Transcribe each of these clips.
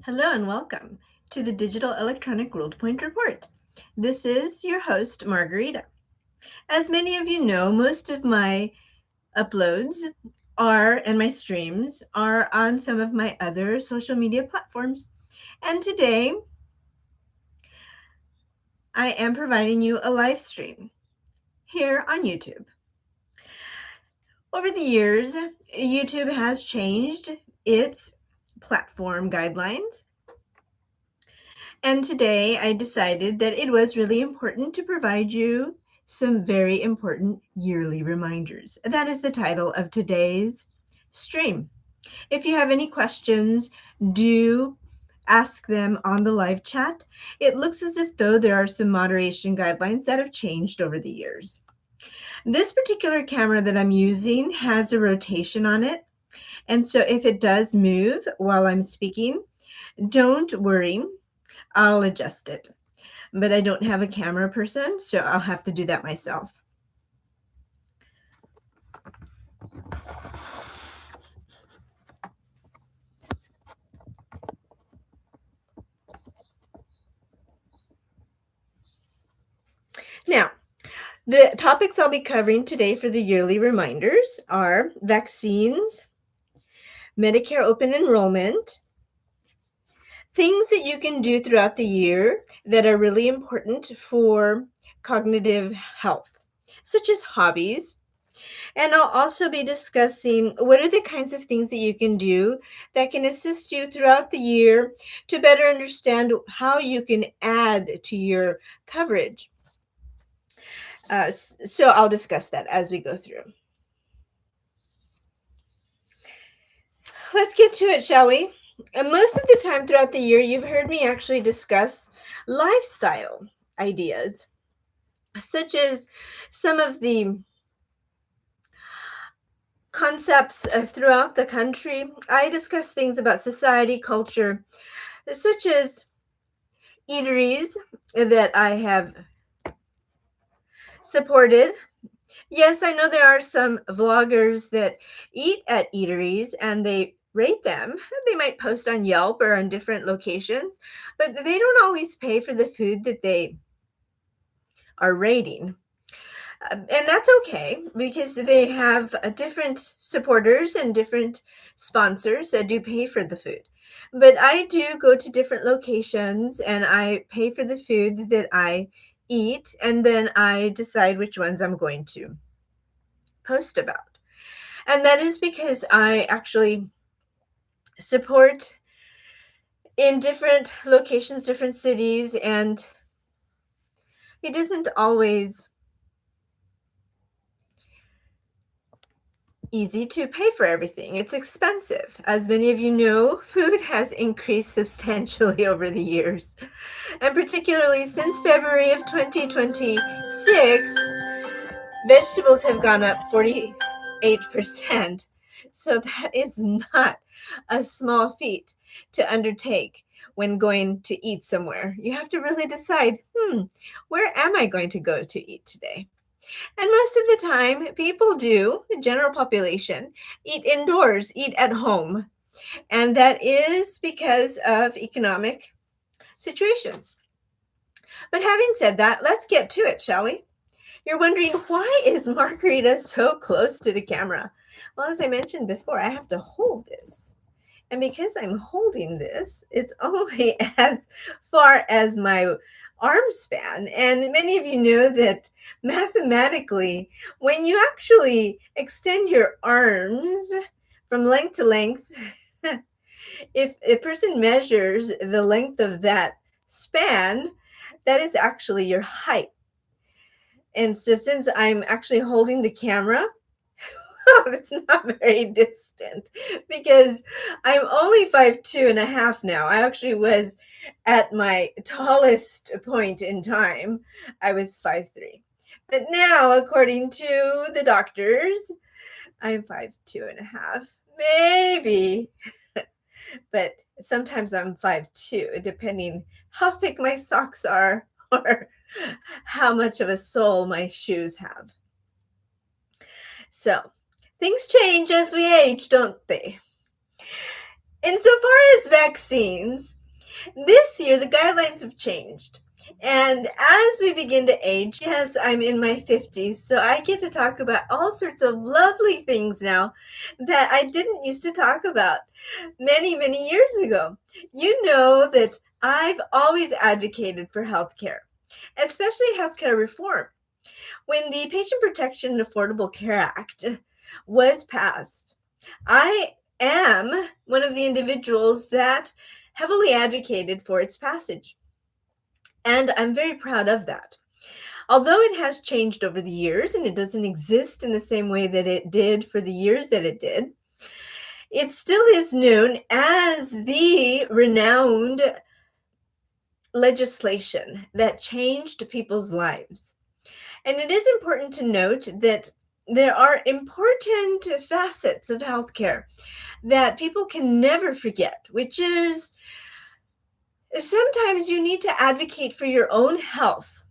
Hello and welcome to the Digital Electronic World Point Report. This is your host, Margarita. As many of you know, most of my uploads and my streams are on some of my other social media platforms. And today, I am providing you a live stream here on YouTube. Over the years, YouTube has changed its platform guidelines. And today I decided that it was really important to provide you some very important yearly reminders. That is the title of today's stream. If you have any questions, do ask them on the live chat. It looks as if though there are some moderation guidelines that have changed over the years. This particular camera that I'm using has a rotation on it. And so if it does move while I'm speaking, don't worry. I'll adjust it. But I don't have a camera person, so I'll have to do that myself. Now, the topics I'll be covering today for the yearly reminders are vaccines, Medicare open enrollment, things that you can do throughout the year that are really important for cognitive health, such as hobbies. And I'll also be discussing what are the kinds of things that you can do that can assist you throughout the year to better understand how you can add to your coverage. So I'll discuss that as we go through. Let's get to it, shall we? And most of the time throughout the year, you've heard me actually discuss lifestyle ideas, such as some of the concepts throughout the country. I discuss things about society, culture, such as eateries that I have supported. Yes, I know there are some vloggers that eat at eateries and they rate them. They might post on Yelp or on different locations, but they don't always pay for the food that they are rating. And that's okay because they have different supporters and different sponsors that do pay for the food. But I do go to different locations and I pay for the food that I eat, and then I decide which ones I'm going to post about. And that is because I actually support in different locations, different cities, and it isn't always easy to pay for everything. It's expensive. As many of you know, food has increased substantially over the years. And particularly since February of 2026, vegetables have gone up 48%. So that is not a small feat to undertake when going to eat somewhere. You have to really decide, where am I going to go to eat today? And most of the time, people do, the general population, eat indoors, eat at home. And that is because of economic situations. But having said that, let's get to it, shall we? You're wondering, why is Margarita so close to the camera? Well, as I mentioned before, I have to hold this. And because I'm holding this, it's only as far as my arm span. And many of you know that mathematically, when you actually extend your arms from length to length, if a person measures the length of that span, that is actually your height. And so since I'm actually holding the camera, it's not very distant because I'm only 5'2.5" now. I actually was at my tallest point in time, I was 5'3". But now, according to the doctors, I'm 5'2.5", maybe. But sometimes I'm 5'2", depending how thick my socks are or how much of a sole my shoes have. So things change as we age, don't they? Insofar as vaccines, this year the guidelines have changed. And as we begin to age, yes, I'm in my 50s, so I get to talk about all sorts of lovely things now that I didn't used to talk about many, many years ago. You know that I've always advocated for healthcare, especially healthcare reform. When the Patient Protection and Affordable Care Act was passed, I am one of the individuals that heavily advocated for its passage. And I'm very proud of that. Although it has changed over the years and it doesn't exist in the same way that it did for the years that it did, it still is known as the renowned legislation that changed people's lives. And it is important to note that there are important facets of healthcare that people can never forget, which is sometimes you need to advocate for your own health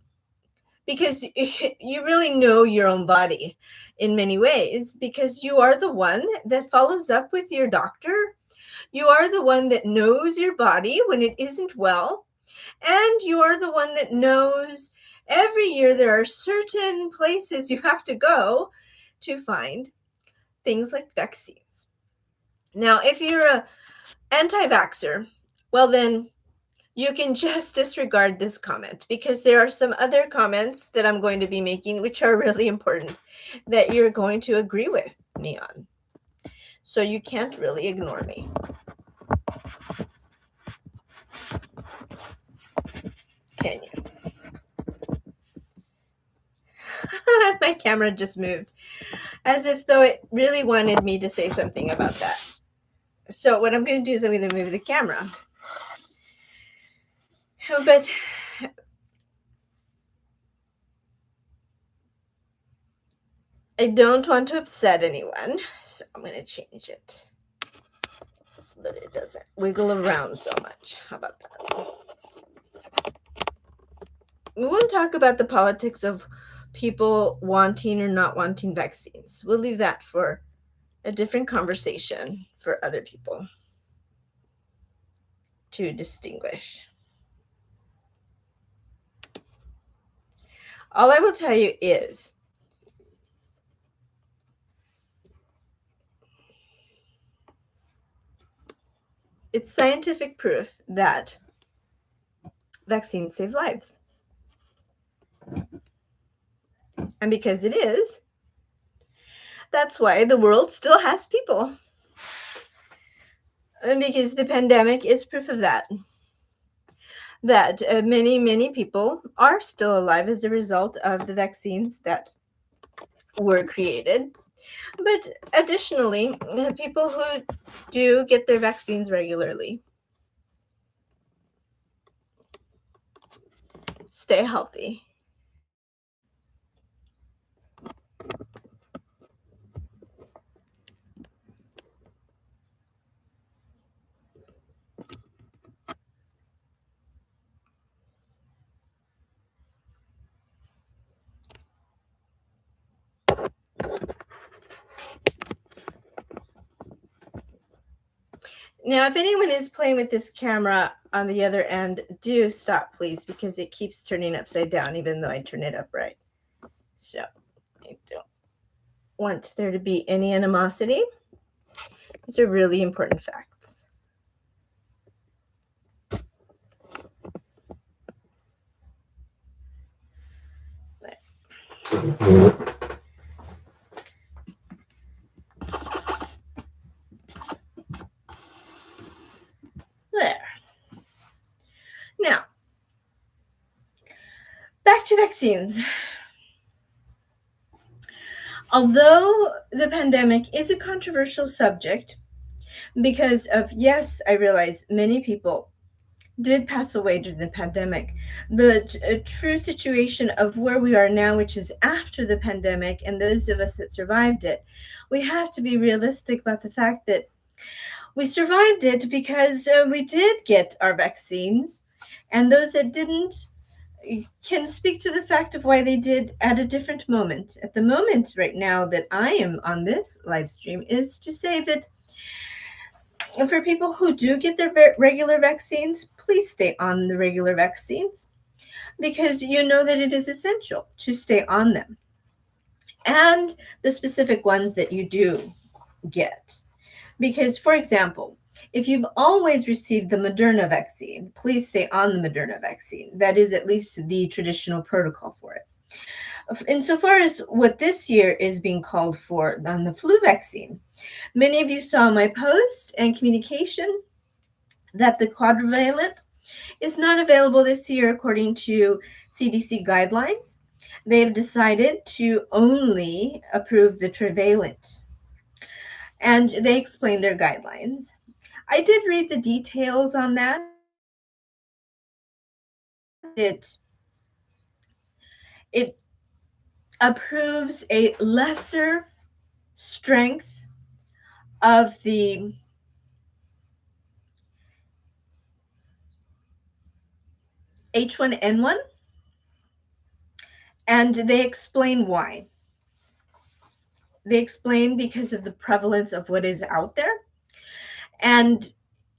because you really know your own body in many ways because you are the one that follows up with your doctor. You are the one that knows your body when it isn't well. And you are the one that knows every year there are certain places you have to go to find things like vaccines. Now, if you're an anti-vaxxer, well then you can just disregard this comment because there are some other comments that I'm going to be making which are really important that you're going to agree with me on. So you can't really ignore me. Can you? My camera just moved as if though it really wanted me to say something about that. So what I'm going to do is I'm going to move the camera. But I don't want to upset anyone, so I'm going to change it. So that it doesn't wiggle around so much. How about that? We won't talk about the politics of people wanting or not wanting vaccines. We'll leave that for a different conversation for other people to distinguish. All I will tell you is it's scientific proof that vaccines save lives. And because it is, that's why the world still has people. And because the pandemic is proof of that. That many, many people are still alive as a result of the vaccines that were created. But additionally, people who do get their vaccines regularly stay healthy. Now, if anyone is playing with this camera on the other end, do stop, please, because it keeps turning upside down, even though I turn it upright. So I don't want there to be any animosity. These are really important facts. There. Now, back to vaccines. Although the pandemic is a controversial subject, because of, yes, I realize many people did pass away during the pandemic, the true situation of where we are now, which is after the pandemic, and those of us that survived it, we have to be realistic about the fact that we survived it because we did get our vaccines, and those that didn't can speak to the fact of why they did at a different moment. At the moment right now that I am on this live stream is to say that And for people who do get their regular vaccines, please stay on the regular vaccines because you know that it is essential to stay on them. And the specific ones that you do get. Because, for example, if you've always received the Moderna vaccine, please stay on the Moderna vaccine. That is at least the traditional protocol for it. Insofar as what this year is being called for on the flu vaccine, many of you saw my post and communication that the quadrivalent is not available this year according to CDC guidelines. They've decided to only approve the trivalent, and they explain their guidelines. I did read the details on that. It approves a lesser strength of the H1N1, and they explain why. They explain because of the prevalence of what is out there. And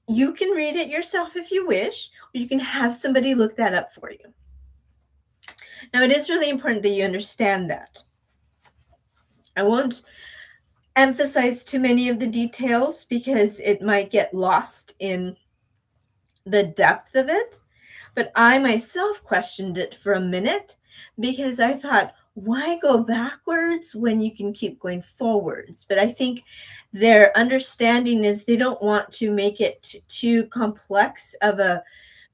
you can read it yourself if you wish, or you can have somebody look that up for you. Now, it is really important that you understand that. I won't emphasize too many of the details because it might get lost in the depth of it. But I myself questioned it for a minute because I thought, why go backwards when you can keep going forwards? But I think their understanding is they don't want to make it too complex of a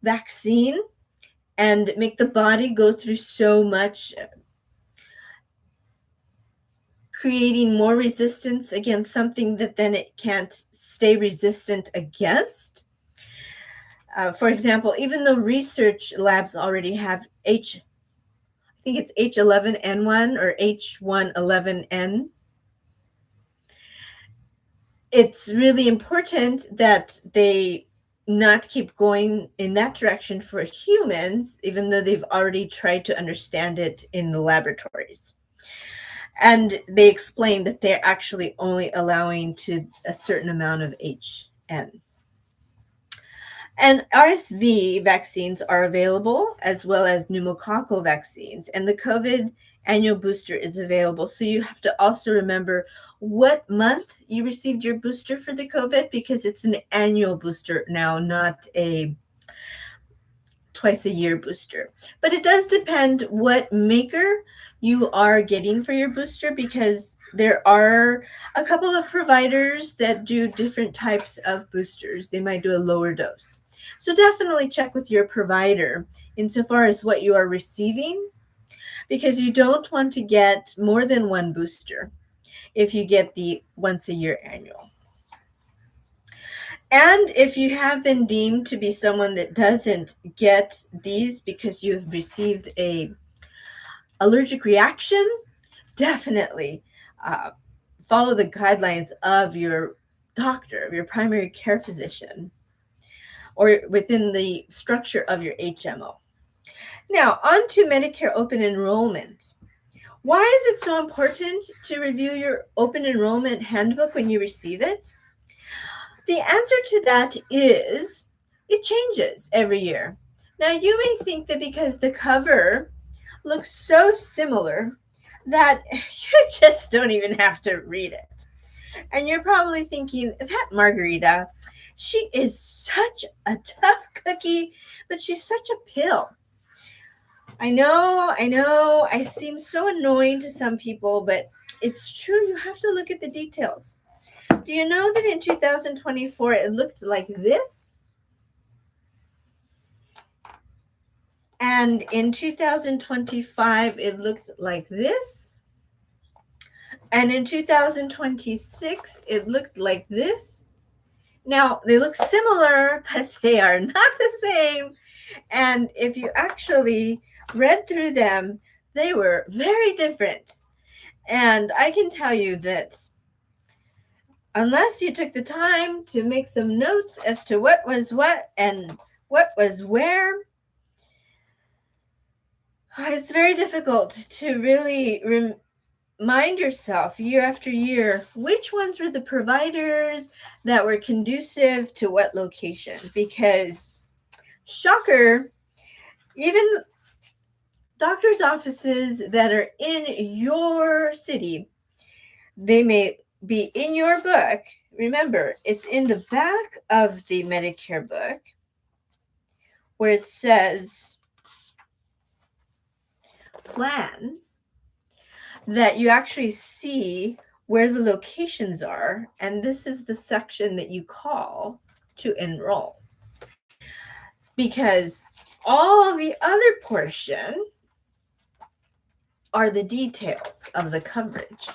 vaccine and make the body go through so much, creating more resistance against something that then it can't stay resistant against. For example, even though research labs already have I think it's H11N1 or H111N, it's really important that they not keep going in that direction for humans, even though they've already tried to understand it in the laboratories. And they explain that they're actually only allowing to a certain amount of HN. And RSV vaccines are available, as well as pneumococcal vaccines. And the COVID annual booster is available. So you have to also remember what month you received your booster for the COVID, because it's an annual booster now, not a twice a year booster. But it does depend what maker you are getting for your booster, because there are a couple of providers that do different types of boosters. They might do a lower dose. So definitely check with your provider insofar as what you are receiving, because you don't want to get more than one booster if you get the once a year annual. And if you have been deemed to be someone that doesn't get these because you have received a allergic reaction, definitely follow the guidelines of your doctor, of your primary care physician, or within the structure of your HMO. Now, on to Medicare open enrollment. Why is it so important to review your open enrollment handbook when you receive it? The answer to that is it changes every year. Now, you may think that because the cover looks so similar that you just don't even have to read it. And you're probably thinking, that Margarita, she is such a tough cookie, but she's such a pill. I know, I seem so annoying to some people, but it's true. You have to look at the details. Do you know that in 2024 it looked like this? And in 2025 it looked like this? And in 2026 it looked like this? Now, they look similar, but they are not the same. And if you actually read through them, they were very different. And I can tell you that unless you took the time to make some notes as to what was what and what was where, it's very difficult to really mind yourself year after year, which ones were the providers that were conducive to what location? Because, shocker, even doctor's offices that are in your city, they may be in your book. Remember, it's in the back of the Medicare book where it says plans, that you actually see where the locations are, and this is the section that you call to enroll. Because all the other portion are the details of the coverage.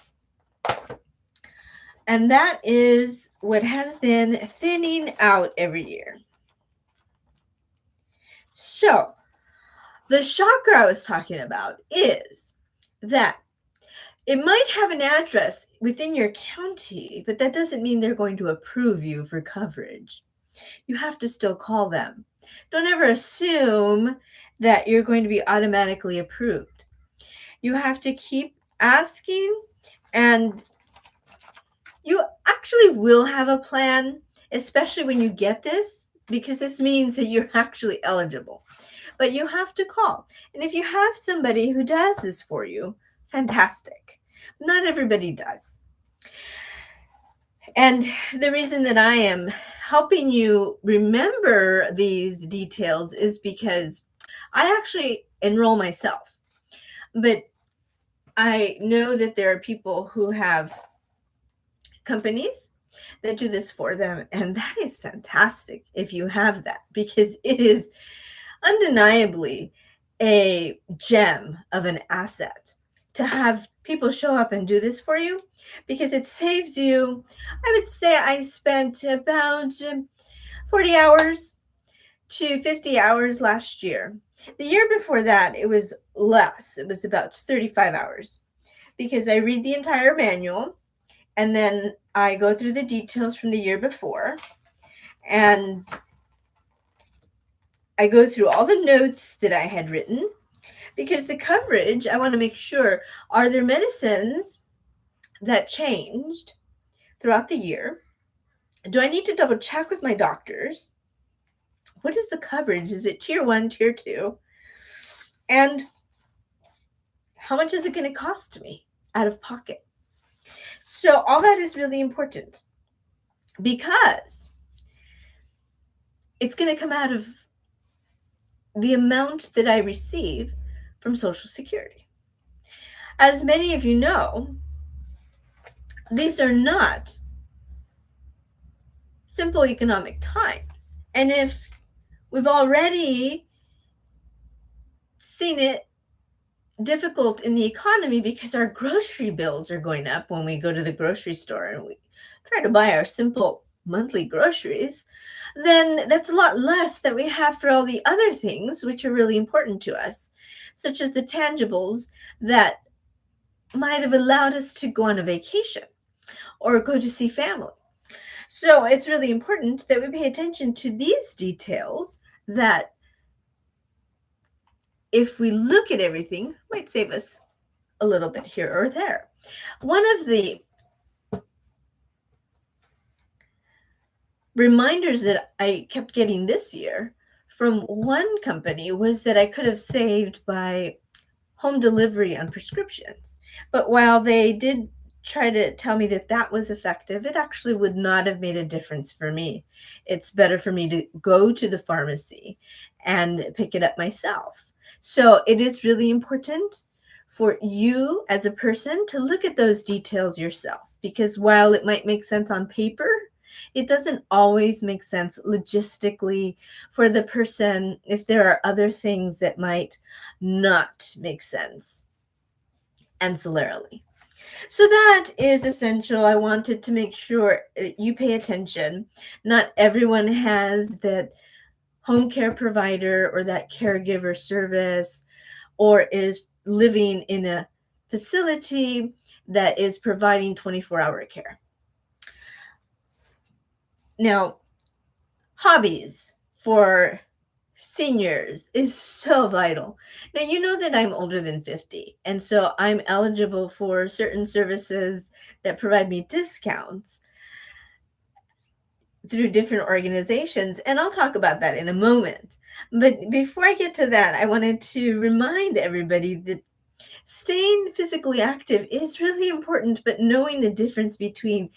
And that is what has been thinning out every year. So, the shocker I was talking about is that it might have an address within your county, but that doesn't mean they're going to approve you for coverage. You have to still call them. Don't ever assume that you're going to be automatically approved. You have to keep asking, and you actually will have a plan, especially when you get this, because this means that you're actually eligible. But you have to call. And if you have somebody who does this for you, fantastic. Not everybody does. And the reason that I am helping you remember these details is because I actually enroll myself. But I know that there are people who have companies that do this for them, and that is fantastic if you have that, because it is undeniably a gem of an asset to have people show up and do this for you, because it saves you. I would say I spent about 40 hours to 50 hours last year. The year before that, it was less. It was about 35 hours, because I read the entire manual and then I go through the details from the year before, and I go through all the notes that I had written, because the coverage, I want to make sure, are there medicines that changed throughout the year? Do I need to double check with my doctors? What is the coverage? Is it tier 1, tier 2? And how much is it going to cost me out of pocket? So all that is really important, because it's going to come out of the amount that I receive from Social Security. As many of you know, these are not simple economic times. And if we've already seen it difficult in the economy because our grocery bills are going up when we go to the grocery store and we try to buy our simple monthly groceries, then that's a lot less that we have for all the other things which are really important to us, such as the tangibles that might have allowed us to go on a vacation or go to see family. So it's really important that we pay attention to these details that, if we look at everything, might save us a little bit here or there. One of the reminders that I kept getting this year from one company was that I could have saved by home delivery on prescriptions. But while they did try to tell me that that was effective, it actually would not have made a difference for me. It's better for me to go to the pharmacy and pick it up myself. So it is really important for you as a person to look at those details yourself, because while it might make sense on paper, it doesn't always make sense logistically for the person if there are other things that might not make sense ancillarily. So that is essential. I wanted to make sure you pay attention. Not everyone has that home care provider or that caregiver service, or is living in a facility that is providing 24-hour care. Now, hobbies for Seniors is so vital. Now, you know that I'm older than 50, and so I'm eligible for certain services that provide me discounts through different organizations, and I'll talk about that in a moment. But before I get to that, I wanted to remind everybody that staying physically active is really important, but knowing the difference between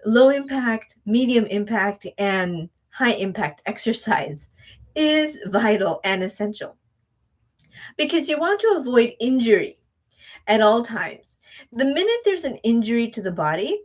low impact, medium impact, and high impact exercise is vital and essential because you want to avoid injury at all times. The minute there's an injury to the body,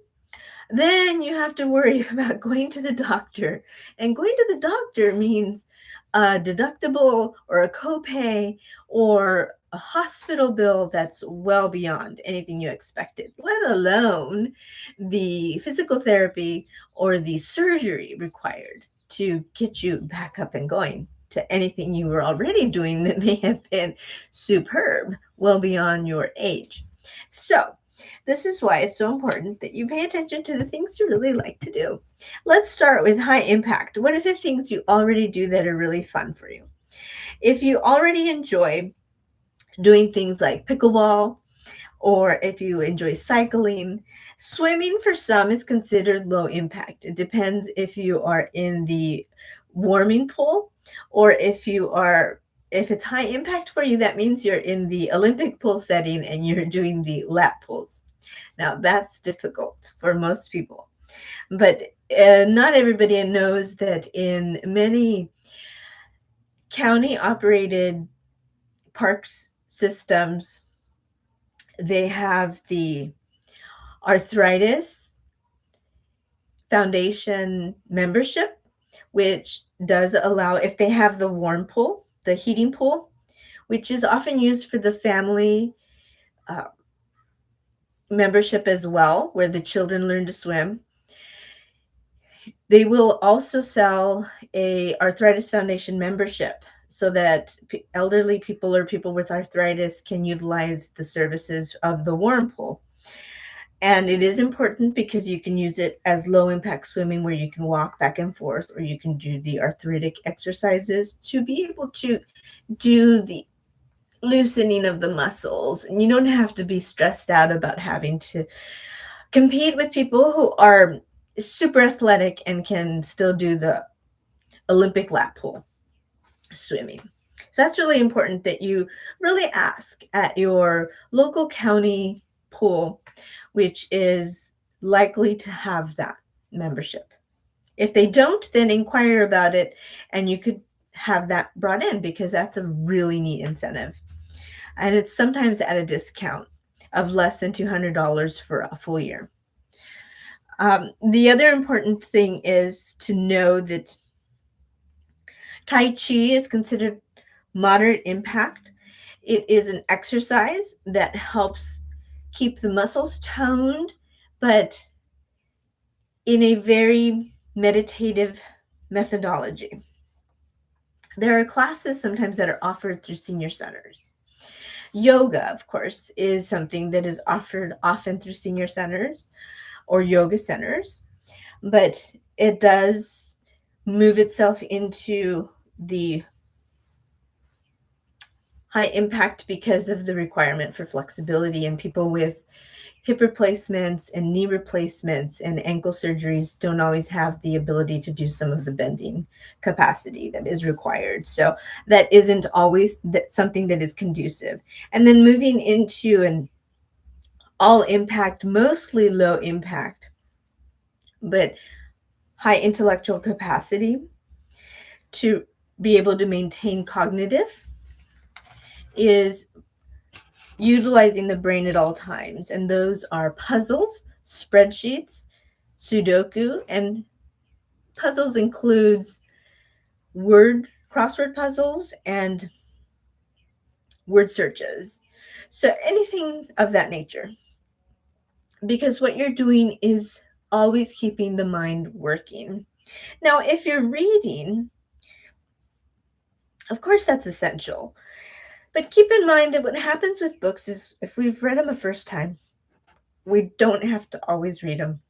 then you have to worry about going to the doctor. And going to the doctor means a deductible or a copay or a hospital bill that's well beyond anything you expected, let alone the physical therapy or the surgery required to get you back up and going to anything you were already doing that may have been superb, well beyond your age. So, this is why it's so important that you pay attention to the things you really like to do. Let's start with high impact. What are the things you already do that are really fun for you? If you already enjoy doing things like pickleball, or if you enjoy cycling, swimming for some is considered low impact. It depends if you are in the warming pool or if it's high impact for you, that means you're in the Olympic pool setting and you're doing the lap pools. Now, that's difficult for most people, but not everybody knows that in many county operated parks systems, they have the Arthritis Foundation membership, which does allow, if they have the warm pool, the heating pool, which is often used for the family uh, membership as well, where the children learn to swim. They will also sell a Arthritis Foundation membership so that elderly people or people with arthritis can utilize the services of the warm pool. And it is important because you can use it as low impact swimming where you can walk back and forth, or you can do the arthritic exercises to be able to do the loosening of the muscles. And you don't have to be stressed out about having to compete with people who are super athletic and can still do the Olympic lap pool swimming. So that's really important that you really ask at your local county pool, which is likely to have that membership. If they don't, then inquire about it and you could have that brought in because that's a really neat incentive. And it's sometimes at a discount of less than $200 for a full year. The other important thing is to know that Tai Chi is considered moderate impact. It is an exercise that helps keep the muscles toned, but in a very meditative methodology. There are classes sometimes that are offered through senior centers. Yoga, of course, is something that is offered often through senior centers or yoga centers, but it does move itself into the high impact because of the requirement for flexibility, and people with hip replacements and knee replacements and ankle surgeries don't always have the ability to do some of the bending capacity that is required. So that isn't always something that is conducive. And then moving into an all impact, mostly low impact, but high intellectual capacity to be able to maintain cognitive is utilizing the brain at all times. And those are puzzles, spreadsheets, Sudoku, and puzzles includes crossword puzzles and word searches. So anything of that nature. Because what you're doing is always keeping the mind working. Now, if you're reading, of course that's essential. But keep in mind that what happens with books is if we've read them a first time, we don't have to always read them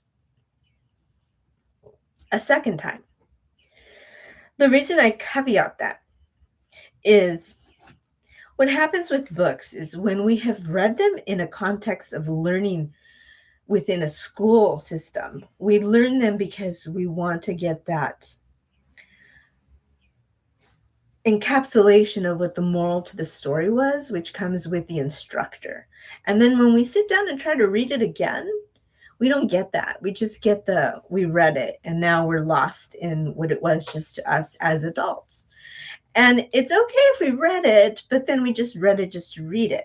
a second time. The reason I caveat that is what happens with books is when we have read them in a context of learning within a school system, we learn them because we want to get that encapsulation of what the moral to the story was, which comes with the instructor. And then when we sit down and try to read it again, we don't get that. We just get we read it and now we're lost in what it was just to us as adults. And it's okay if we read it, but then we just read it just to read it.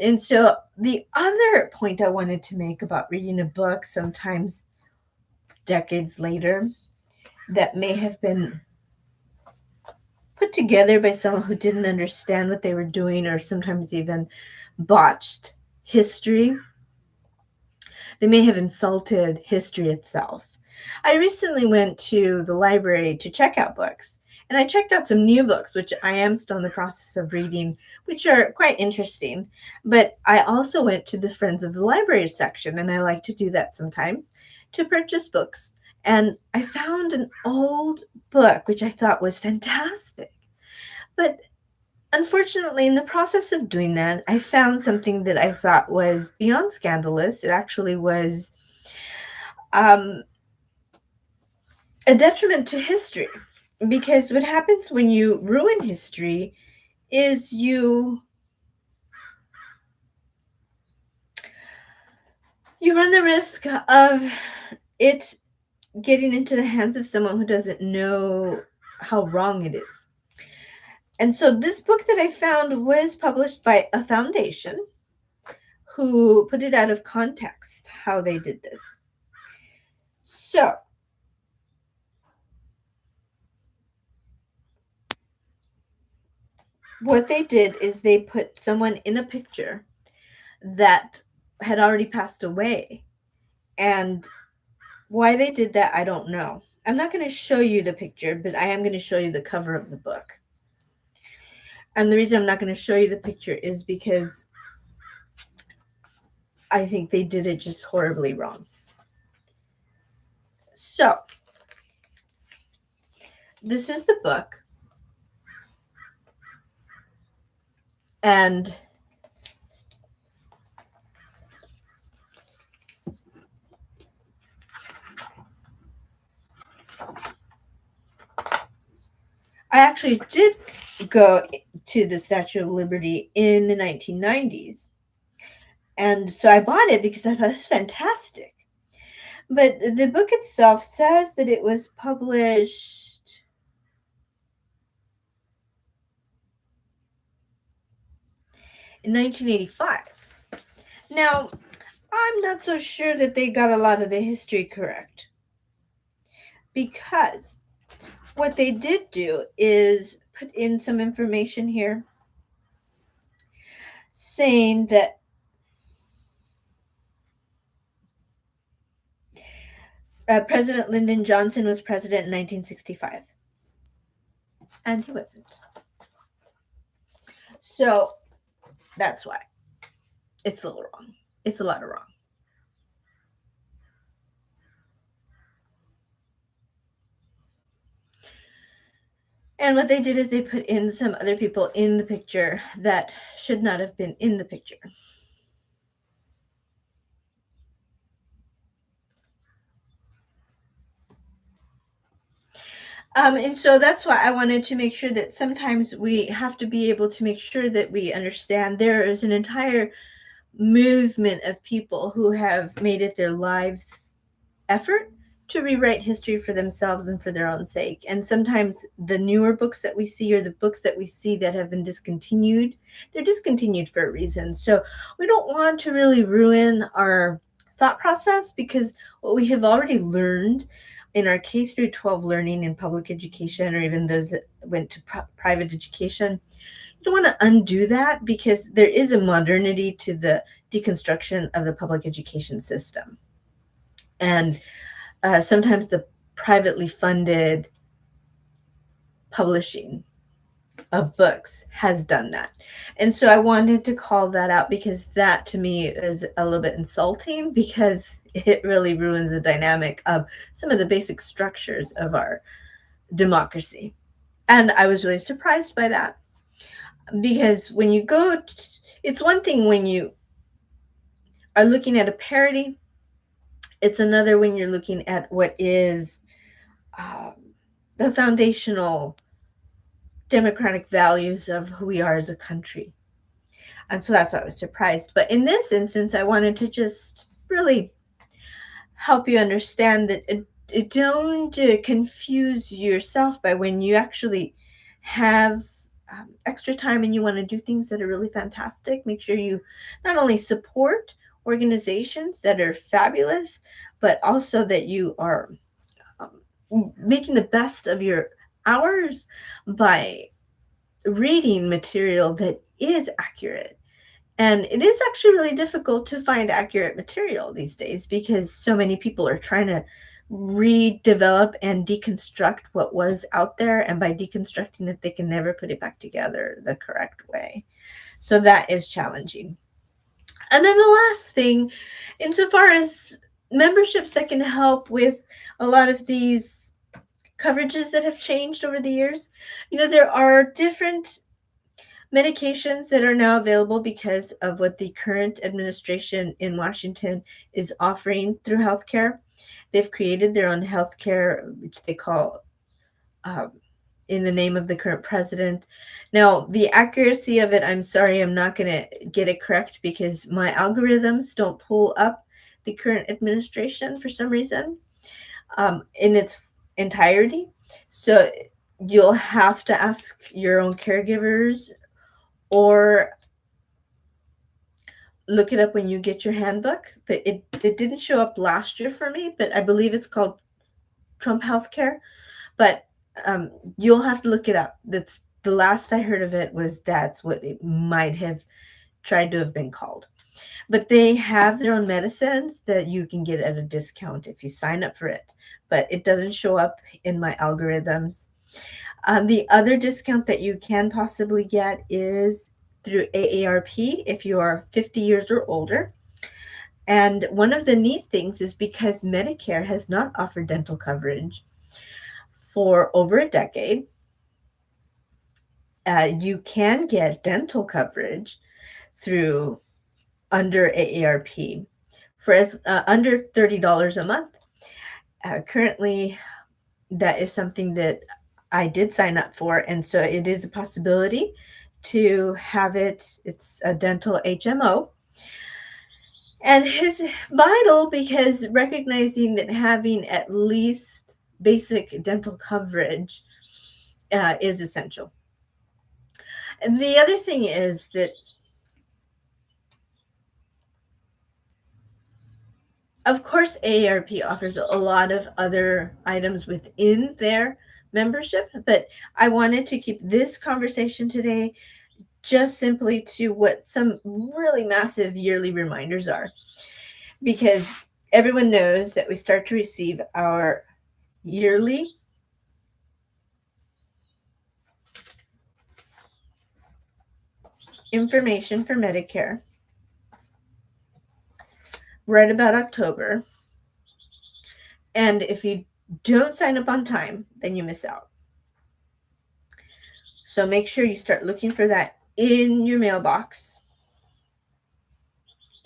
And so the other point I wanted to make about reading a book sometimes decades later that may have been put together by someone who didn't understand what they were doing or sometimes even botched history. They may have insulted history itself. I recently went to the library to check out books, and I checked out some new books, which I am still in the process of reading, which are quite interesting. But I also went to the Friends of the Library section, and I like to do that sometimes, to purchase books. And I found an old book, which I thought was fantastic. But unfortunately, in the process of doing that, I found something that I thought was beyond scandalous. It actually was a detriment to history. Because what happens when you ruin history is you run the risk of it getting into the hands of someone who doesn't know how wrong it is. And so this book that I found was published by a foundation who put it out of context, how they did this. So what they did is they put someone in a picture that had already passed away. And why they did that, I don't know. I'm not going to show you the picture, but I am going to show you the cover of the book. And the reason I'm not going to show you the picture is because I think they did it just horribly wrong. So, this is the book. And I actually did go to the Statue of Liberty in the 1990s. And so I bought it because I thought it's fantastic. But the book itself says that it was published in 1985. Now, I'm not so sure that they got a lot of the history correct. Because what they did do is put in some information here saying that President Lyndon Johnson was president in 1965. And he wasn't. So that's why. It's a little wrong. It's a lot of wrong. And what they did is they put in some other people in the picture that should not have been in the picture. And so that's why I wanted to make sure that sometimes we have to be able to make sure that we understand there is an entire movement of people who have made it their lives' effort to rewrite history for themselves and for their own sake. And sometimes the newer books that we see or the books that we see that have been discontinued, they're discontinued for a reason. So we don't want to really ruin our thought process because what we have already learned in our K through 12 learning in public education or even those that went to private education, you don't want to undo that because there is a modernity to the deconstruction of the public education system. And sometimes the privately funded publishing of books has done that. And so I wanted to call that out because that to me is a little bit insulting because it really ruins the dynamic of some of the basic structures of our democracy. And I was really surprised by that. Because when you go, it's one thing when you are looking at a parity, it's another when you're looking at what is um, the foundational democratic values of who we are as a country. And so that's why I was surprised. But in this instance, I wanted to just really help you understand that don't confuse yourself by when you actually have extra time and you want to do things that are really fantastic. Make sure you not only support organizations that are fabulous, but also that you are making the best of your hours by reading material that is accurate. And it is actually really difficult to find accurate material these days because so many people are trying to redevelop and deconstruct what was out there. And by deconstructing it, they can never put it back together the correct way. So that is challenging. And then the last thing, insofar as memberships that can help with a lot of these coverages that have changed over the years, there are different medications that are now available because of what the current administration in Washington is offering through healthcare. They've created their own healthcare, which they call um, in the name of the current president. Now, the accuracy of it, I'm sorry, I'm not going to get it correct because my algorithms don't pull up the current administration for some reason in its entirety. So you'll have to ask your own caregivers or look it up when you get your handbook. But it didn't show up last year for me, but I believe it's called Trump Healthcare. But you'll have to look it up. That's the last I heard of it was that's what it might have tried to have been called. But they have their own medicines that you can get at a discount if you sign up for it. But it doesn't show up in my algorithms. The other discount that you can possibly get is through AARP if you are 50 years or older. And one of the neat things is because Medicare has not offered dental coverage for over a decade, you can get dental coverage through under AARP for as under $30 a month. Currently, that is something that I did sign up for, and so it is a possibility to have it. It's a dental HMO. And it's vital because recognizing that having at least basic dental coverage is essential. And the other thing is that, of course, AARP offers a lot of other items within their membership, but I wanted to keep this conversation today just simply to what some really massive yearly reminders are. Because everyone knows that we start to receive our yearly information for Medicare right about October. And if you don't sign up on time, then you miss out. So make sure you start looking for that in your mailbox.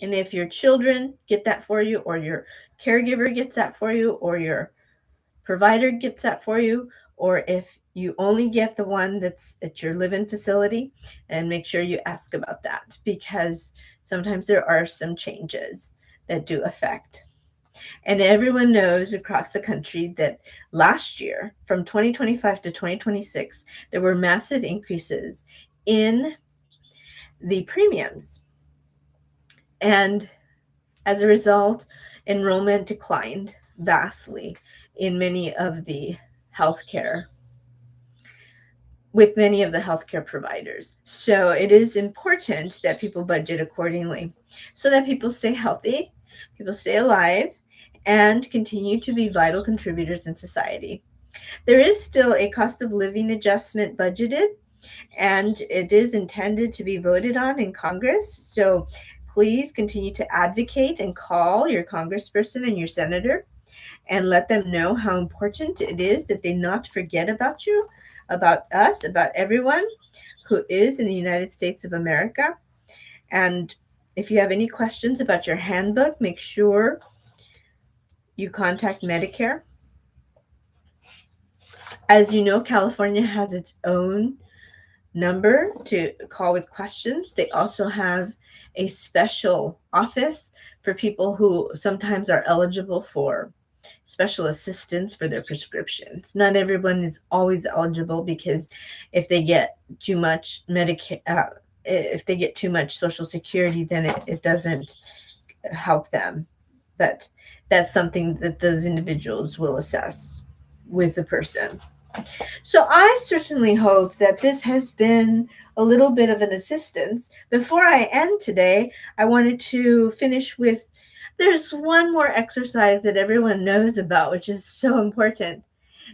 And if your children get that for you, or your caregiver gets that for you, or your provider gets that for you, or if you only get the one that's at your live-in facility, and make sure you ask about that because sometimes there are some changes that do affect. And everyone knows across the country that last year, from 2025 to 2026, there were massive increases in the premiums. And as a result, enrollment declined vastly in many of the healthcare with many of the healthcare providers. So it is important that people budget accordingly so that people stay healthy, people stay alive, and continue to be vital contributors in society. There is still a cost of living adjustment budgeted, and it is intended to be voted on in Congress. So please continue to advocate and call your congressperson and your senator and let them know how important it is that they not forget about you, about us, about everyone who is in the United States of America. And if you have any questions about your handbook, make sure you contact Medicare. As you know, California has its own number to call with questions. They also have a special office for people who sometimes are eligible for special assistance for their prescriptions. Not everyone is always eligible, because if they get too much Medicare, if they get too much Social Security, then it doesn't help them. But that's something that those individuals will assess with the person. So I certainly hope that this has been a little bit of an assistance. Before I end today, I wanted to finish with, there's one more exercise that everyone knows about, which is so important,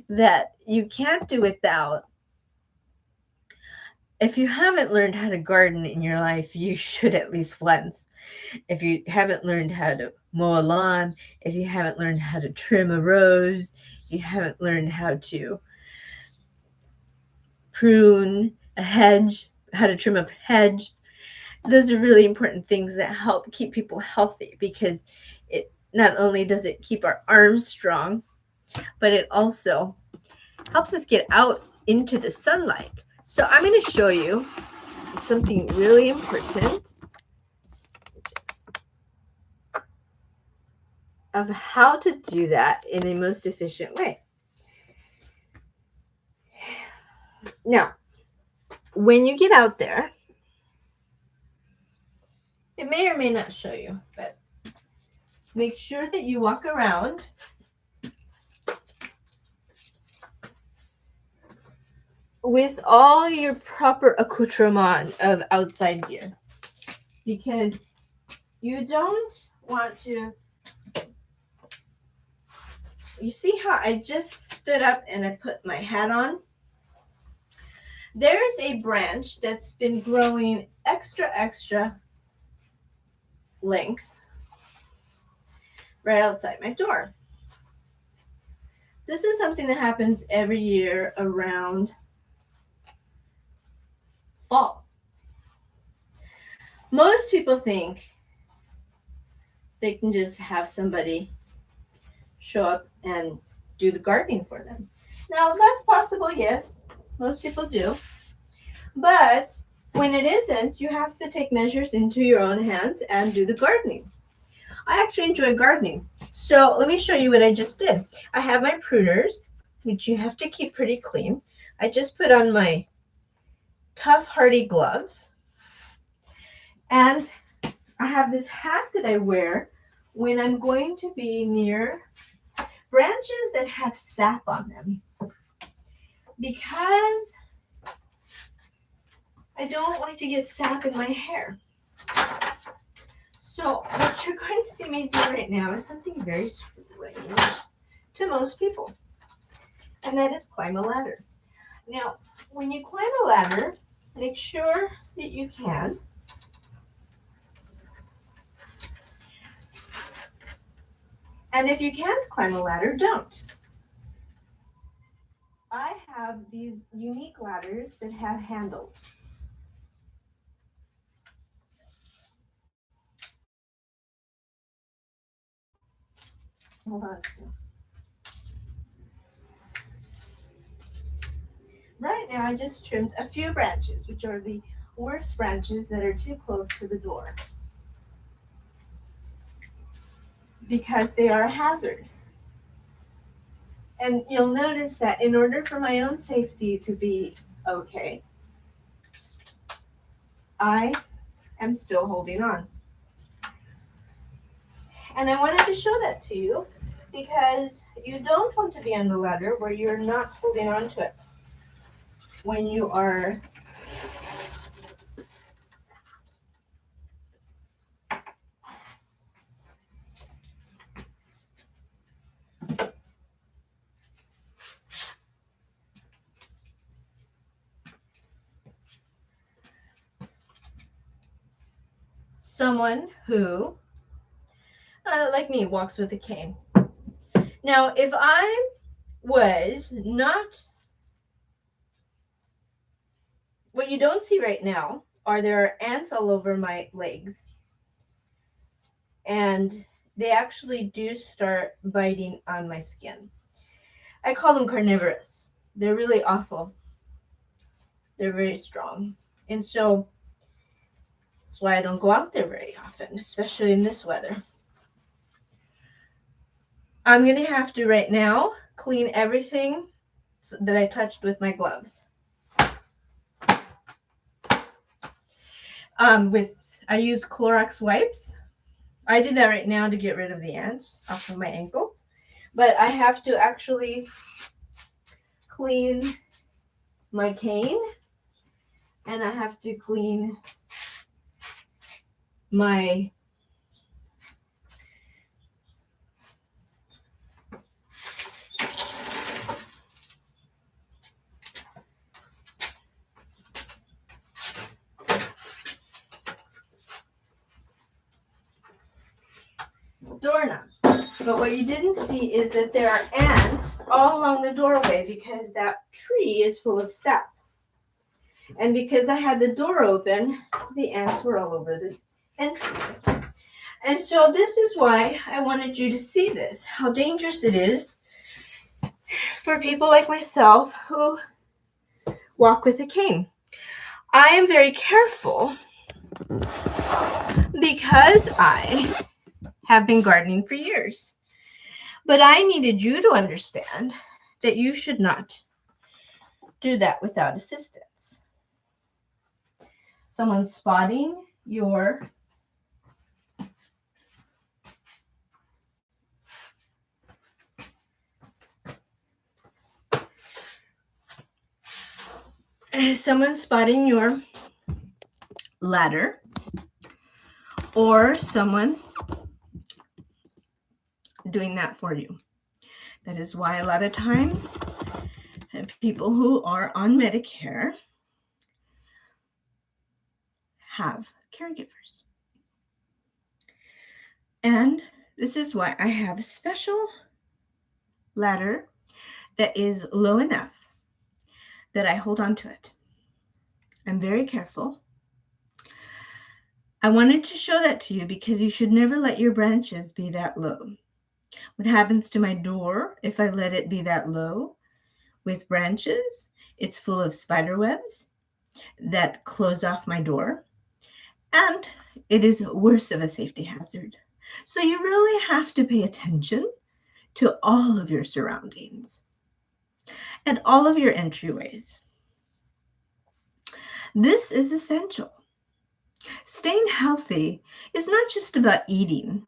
that you can't do without. If you haven't learned how to garden in your life, you should at least once. If you haven't learned how to mow a lawn, if you haven't learned how to trim a rose, you haven't learned how to prune a hedge, how to trim a hedge. Those are really important things that help keep people healthy, because it not only does it keep our arms strong, but it also helps us get out into the sunlight. So I'm going to show you something really important of how to do that in a most efficient way. Now, when you get out there, it may or may not show you, but make sure that you walk around with all your proper accoutrement of outside gear, because you don't want to. You see how I just stood up and I put my hat on? There's a branch that's been growing extra length right outside my door. This is something that happens every year around fall. Most people think they can just have somebody show up and do the gardening for them. Now, that's possible, yes. Most people do. But when it isn't, you have to take measures into your own hands and do the gardening. I actually enjoy gardening. So let me show you what I just did. I have my pruners, which you have to keep pretty clean. I just put on my tough, hardy gloves. And I have this hat that I wear when I'm going to be near branches that have sap on them, because I don't like to get sap in my hair. So what you're going to see me do right now is something very strange to most people, and that is climb a ladder. Now, when you climb a ladder, make sure that you can and if you can't climb a ladder, don't. I have these unique ladders that have handles. Hold on. Right now, I just trimmed a few branches, which are the worst branches that are too close to the door, because they are a hazard. And you'll notice that in order for my own safety to be okay, I am still holding on. And I wanted to show that to you, because you don't want to be on the ladder where you're not holding on to it when you are someone who, like me, walks with a cane. Now, if I was not What you don't see right now are there are ants all over my legs. And they actually do start biting on my skin. I call them carnivorous. They're really awful. They're very strong. And so that's why I don't go out there very often, especially in this weather. I'm going to have to right now clean everything that I touched with my gloves. I use Clorox wipes. I did that right now to get rid of the ants off of my ankles. But I have to actually clean my cane, and I have to clean my doorknob. But what you didn't see is that there are ants all along the doorway because that tree is full of sap. And because I had the door open, the ants were all over the entrance. And so this is why I wanted you to see this, how dangerous it is for people like myself who walk with a cane. I am very careful because I have been gardening for years. But I needed you to understand that you should not do that without assistance. Someone spotting your ladder, or someone doing that for you. That is why a lot of times people who are on Medicare have caregivers. And this is why I have a special ladder that is low enough that I hold on to it. I'm very careful. I wanted to show that to you because you should never let your branches be that low. What happens to my door if I let it be that low with branches? It's full of spider webs that close off my door, and it is worse of a safety hazard. So you really have to pay attention to all of your surroundings and all of your entryways. This is essential. Staying healthy is not just about eating.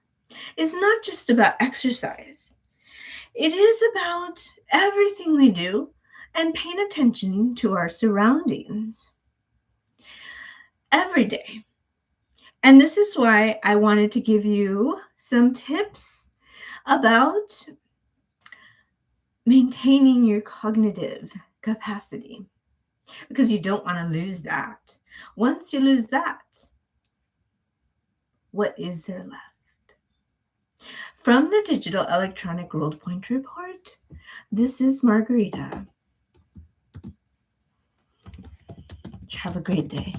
It's not just about exercise. It is about everything we do and paying attention to our surroundings every day. And this is why I wanted to give you some tips about maintaining your cognitive capacity, because you don't want to lose that. Once you lose that, what is there left? From the Digital Electronic World Point Report, this is Margarita. Have a great day.